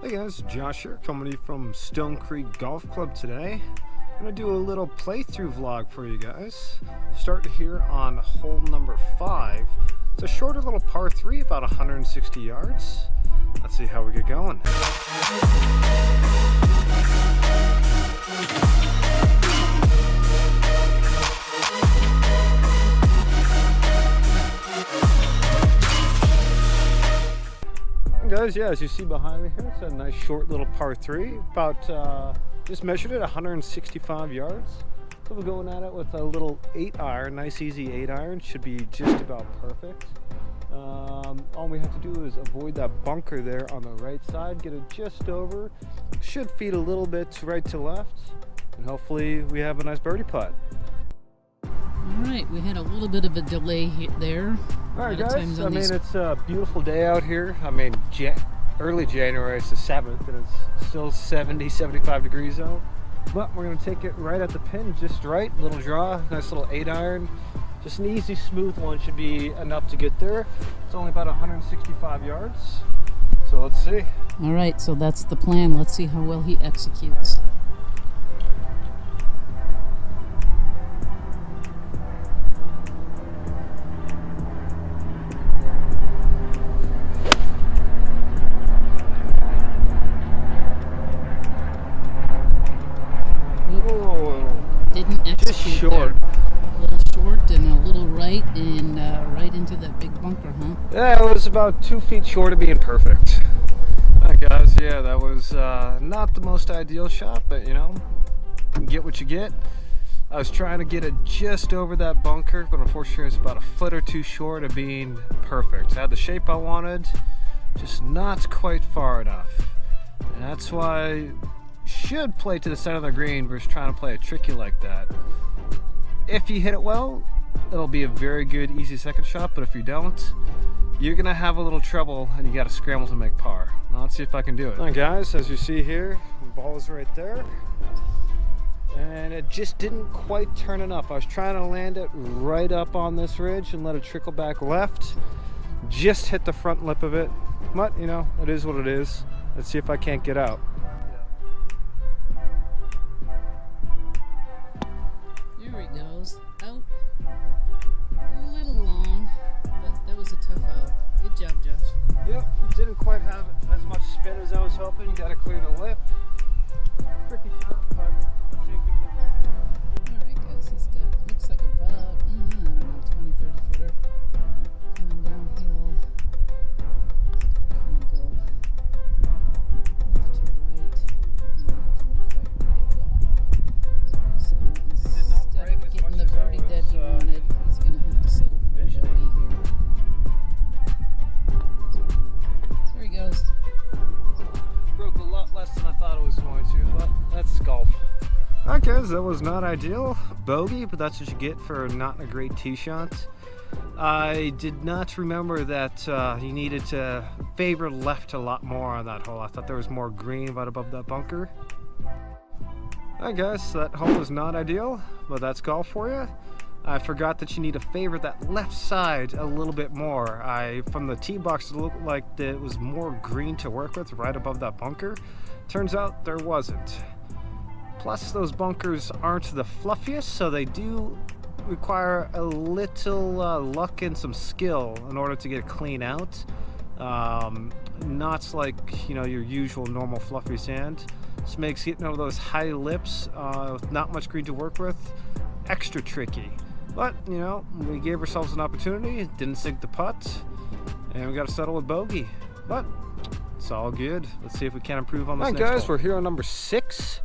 Hey guys, Josh here, coming to you from Stonecreek Golf Club today. I'm going to do a little playthrough vlog for you guys. Starting here on hole number 5. It's a shorter little par 3, about 160 yards. Let's see how we get going. Guys, yeah, as you see behind me here, it's a nice short little par 3, about just measured it 165 yards. So we're going at it with a little 8-iron, nice easy 8-iron, should be just about perfect. All we have to do is avoid that bunker there on the right side, get it just over, should feed a little bit right to left, and hopefully we have a nice birdie putt. Alright, we had a little bit of a delay there. Alright guys, I mean it's a beautiful day out here. I mean early January, it's the 7th and it's still 70-75 degrees out. But we're going to take it right at the pin, just right, little draw, nice little 8-iron. Just an easy smooth one, should be enough to get there. It's only about 165 yards, so let's see. Alright, so that's the plan. Let's see how well he executes. Didn't execute just short. There. A little short and a little right, and right into that big bunker, huh? Yeah, it was about 2 feet short of being perfect. Alright guys, yeah, that was not the most ideal shot, but you know, you get what you get. I was trying to get it just over that bunker, but unfortunately it's about a foot or two short of being perfect. I had the shape I wanted, just not quite far enough. And that's why should play to the center of the green versus trying to play a tricky like that. If you hit it well, it'll be a very good easy second shot, but if you don't, you're gonna have a little trouble and you gotta scramble to make par. Now let's see if I can do it. Alright guys, as you see here, the ball is right there and it just didn't quite turn enough. I was trying to land it right up on this ridge and let it trickle back left, just hit the front lip of it, but you know, it is what it is. Let's see if I can't get out. Goes out a little long, but that was a tough out. Good job, Josh. Yep, didn't quite have as much spin as I was hoping. You gotta clear the lip. Tricky shot, but let's see if we can make it. Alright guys, he's got, looks like about, I don't know, 20-30 footer coming downhill. Kind of go left to right. Didn't quite read it well. So instead of getting the birdie that he wanted, he's going to have to settle for a bogey here. There he goes. Broke a lot less than I thought it was going to, but that's golf. Okay, so that was not ideal. Bogey, but that's what you get for not a great tee shot. I did not remember that you needed to favor left a lot more on that hole. I thought there was more green right above that bunker. I guess that hole is not ideal, but that's golf for you. I forgot that you need to favor that left side a little bit more. From the tee box, it looked like there was more green to work with right above that bunker. Turns out there wasn't. Plus, those bunkers aren't the fluffiest, so they do require a little luck and some skill in order to get clean out. Not like, you know, your usual normal fluffy sand. This makes getting over those high lips with not much green to work with extra tricky. But, you know, we gave ourselves an opportunity, didn't sink the putt, and we got to settle with bogey. But it's all good. Let's see if we can improve on this next guys, hole. We're here on number 6.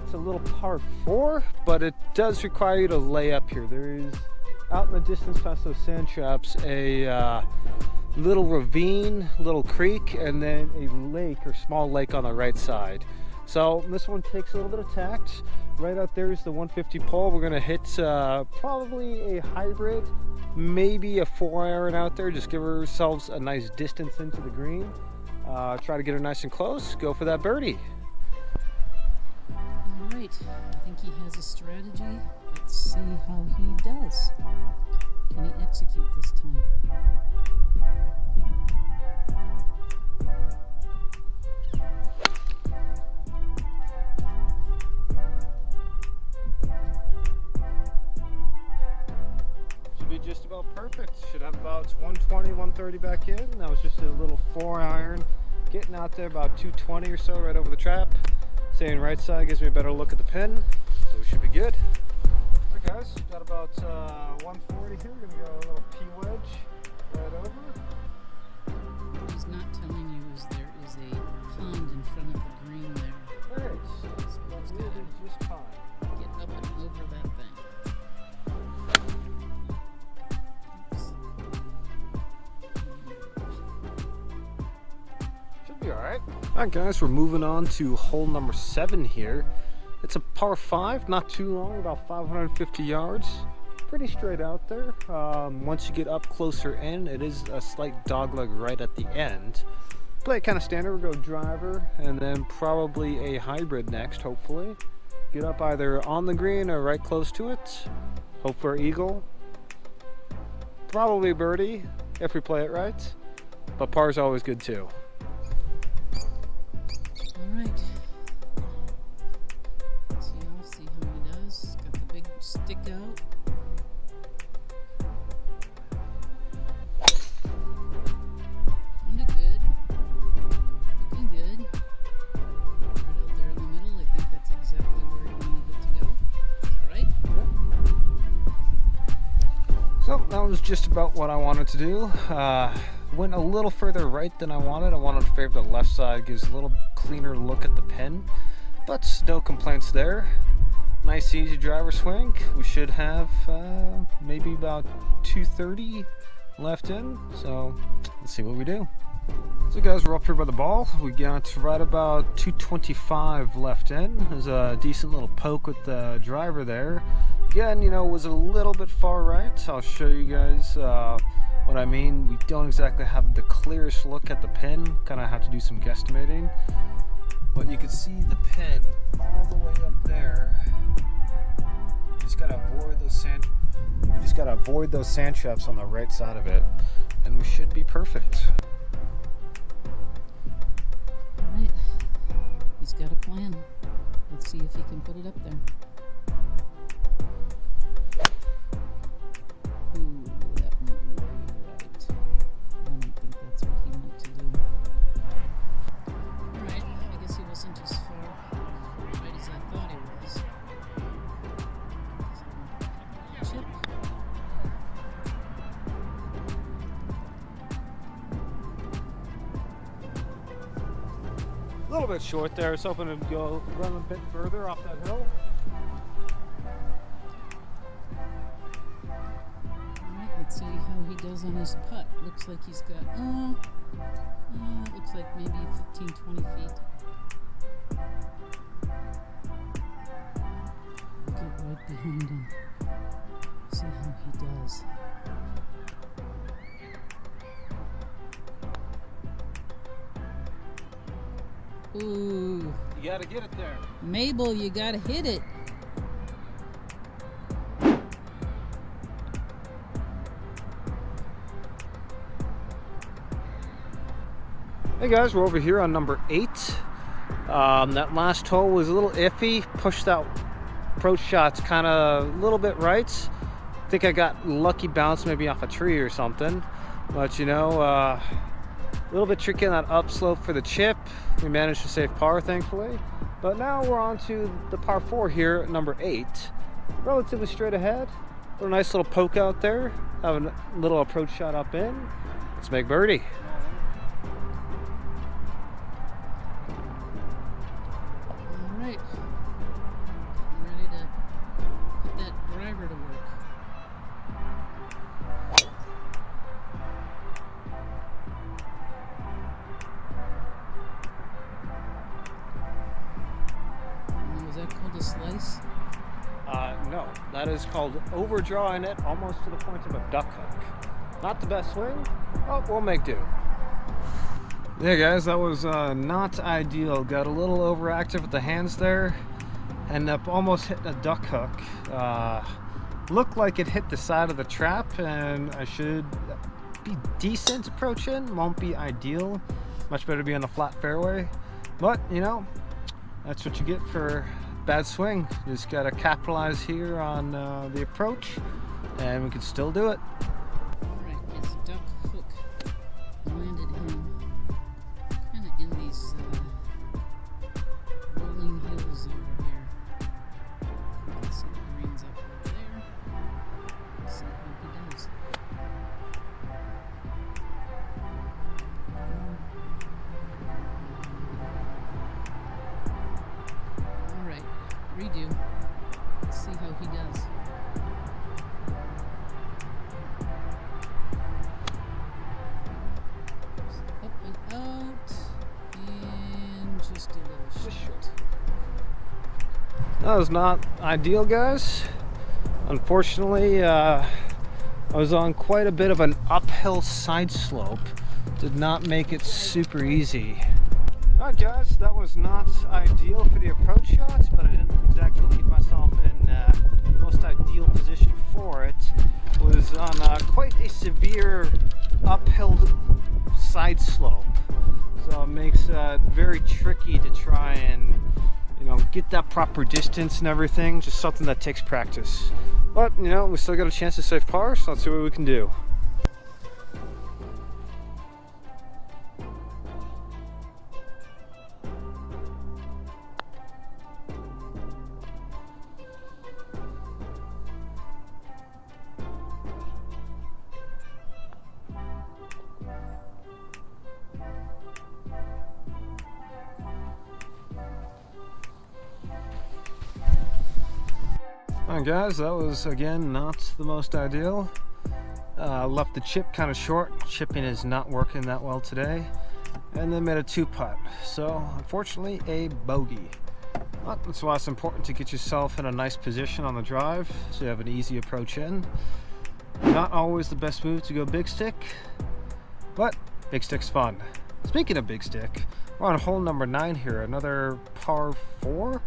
It's a little par 4, but it does require you to lay up here. There is, out in the distance past those sand traps, a little ravine, little creek, and then a lake or small lake on the right side. So this one takes a little bit of tact. Right out there is the 150 pole. We're gonna hit probably a hybrid, maybe a 4-iron out there. Just give ourselves a nice distance into the green. Try to get her nice and close. Go for that birdie. All right, I think he has a strategy. Let's see how he does. Can he execute this time? Got about 120, 130 back in. That was just a little 4-iron. Getting out there about 220 or so right over the trap. Staying right side gives me a better look at the pin, so we should be good. Alright guys, got about 140 here. We're gonna go a little P-wedge right over. What he's not telling you is there is a pond in front of the green there. There it is. So he's Really gotta just fine. get up and over that thing. Should be alright. Alright guys, we're moving on to hole number 7 here. It's a par 5, not too long, about 550 yards. Pretty straight out there. Once you get up closer in, it is a slight dogleg right at the end. Play it kind of standard. We'll go driver and then probably a hybrid next, hopefully. Get up either on the green or right close to it. Hope for eagle. Probably birdie if we play it right. But par's always good too. Alright. See how he does. Got the big stick out. Sounded good. Looking good. Right out there in the middle. I think that's exactly where he wanted it to go. Is that right? So that was just about what I wanted to do. Went a little further right than I wanted. I wanted to favor the left side, gives a little cleaner look at the pin, but no complaints there. Nice easy driver swing. We should have maybe about 230 left in, so let's see what we do. So guys, we're up here by the ball. We got right about 225 left in. There's a decent little poke with the driver there. Again, you know, was a little bit far right. I'll show you guys what I mean. We don't exactly have the clearest look at the pin. Kind of have to do some guesstimating. But you can see the pin all the way up there. You just gotta avoid those sand traps on the right side of it, and we should be perfect. Alright. He's got a plan. Let's see if he can put it up there. Ooh, that went way right. I don't think that's what he meant to do. Alright, I guess he wasn't as far right as I thought he was. Chip. A little bit short there. I was hoping to go run a bit further off that hill. Alright, let's see how he does on his putt. Looks like he's got, looks like maybe 15, 20 feet. Get right behind him. See how he does. Ooh, You gotta get it there. Mabel, you gotta hit it. Hey guys, we're over here on number 8. That last hole was a little iffy. Pushed out approach shots kind of a little bit right. I think I got lucky bounce maybe off a tree or something. But you know, a little bit tricky on that upslope for the chip. We managed to save par, thankfully. But now we're on to the par 4 here at number 8. Relatively straight ahead. A nice little poke out there. Have a little approach shot up in. Let's make birdie. Alright. I'm ready to put that driver to work. Now, is that called a slice? No, that is called overdrawing it almost to the point of a duck hook. Not the best swing, but we'll make do. Yeah guys, that was not ideal. Got a little overactive with the hands there. Ended up almost hitting a duck hook. Looked like it hit the side of the trap, and I should be decent approaching. Won't be ideal. Much better to be on the flat fairway. But, you know, that's what you get for bad swing. You just gotta capitalize here on the approach, and we can still do it. Alright, redo. Let's see how he does. Up and out, and just a little short. That was not ideal, guys. Unfortunately, I was on quite a bit of an uphill side slope. Did not make it super easy. Alright guys, that was not ideal for the approach shots, but I didn't exactly leave myself in the most ideal position for it. It was on quite a severe uphill side slope, so it makes it very tricky to try and get that proper distance and everything. Just something that takes practice. But we still got a chance to save par, so let's see what we can do. Alright guys, that was again not the most ideal. Left the chip kind of short. Chipping is not working that well today. And then made a 2-putt. So unfortunately a bogey. But that's why it's important to get yourself in a nice position on the drive so you have an easy approach in. Not always the best move to go big stick, but big stick's fun. Speaking of big stick, we're on hole number 9 here, another par 4.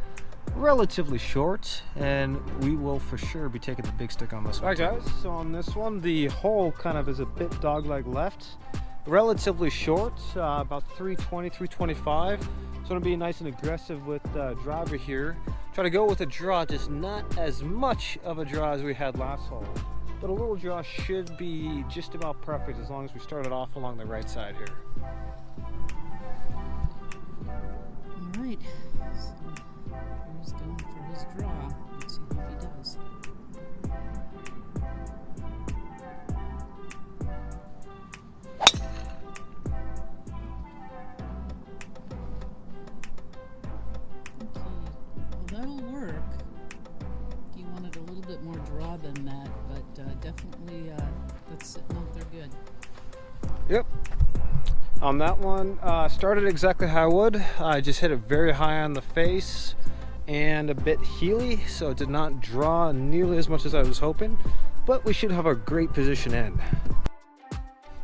Relatively short, and we will for sure be taking the big stick on this one. Alright guys, so on this one the hole kind of is a bit dogleg left, relatively short, about 320, 325. So I'm going to be nice and aggressive with driver here. Try to go with a draw, just not as much of a draw as we had last hole, but a little draw should be just about perfect as long as we started off along the right side here. All right. He's going for his draw. Let's see how he does. Okay, well that'll work. He wanted a little bit more draw than that, but definitely that's sitting out there good. Yep. On that one, started exactly how I would. I just hit it very high on the face and a bit heely, so it did not draw nearly as much as I was hoping, but we should have a great position in.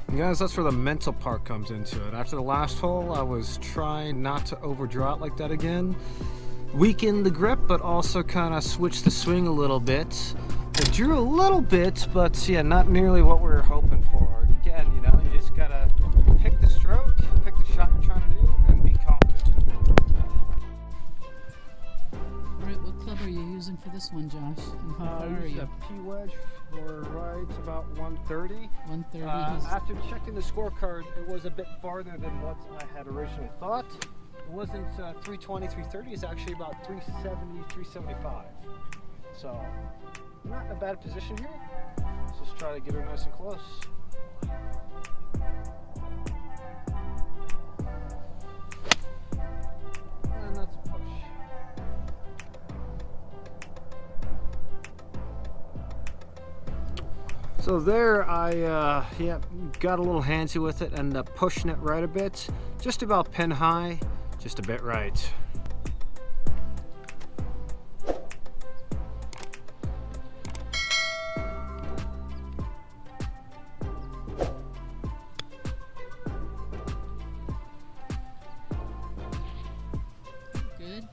And guys, that's where the mental part comes into it. After the last hole, I was trying not to overdraw it like that again. Weaken the grip, but also kind of switch the swing a little bit. It drew a little bit, but yeah, not nearly what we were hoping for. Again, you just gotta pick the stroke, pick the shot you're trying to do, and be confident. Alright, what club are you using for this one, Josh? And how far are you? A P wedge for right about 130. 130. After checking the scorecard, it was a bit farther than what I had originally thought. It wasn't 320, 330. It's actually about 370, 375. So, not a bad position here. Let's just try to get her nice and close. And that's a push. So there I got a little handsy with it, ended up pushing it right a bit, just about pin high, just a bit right. Good.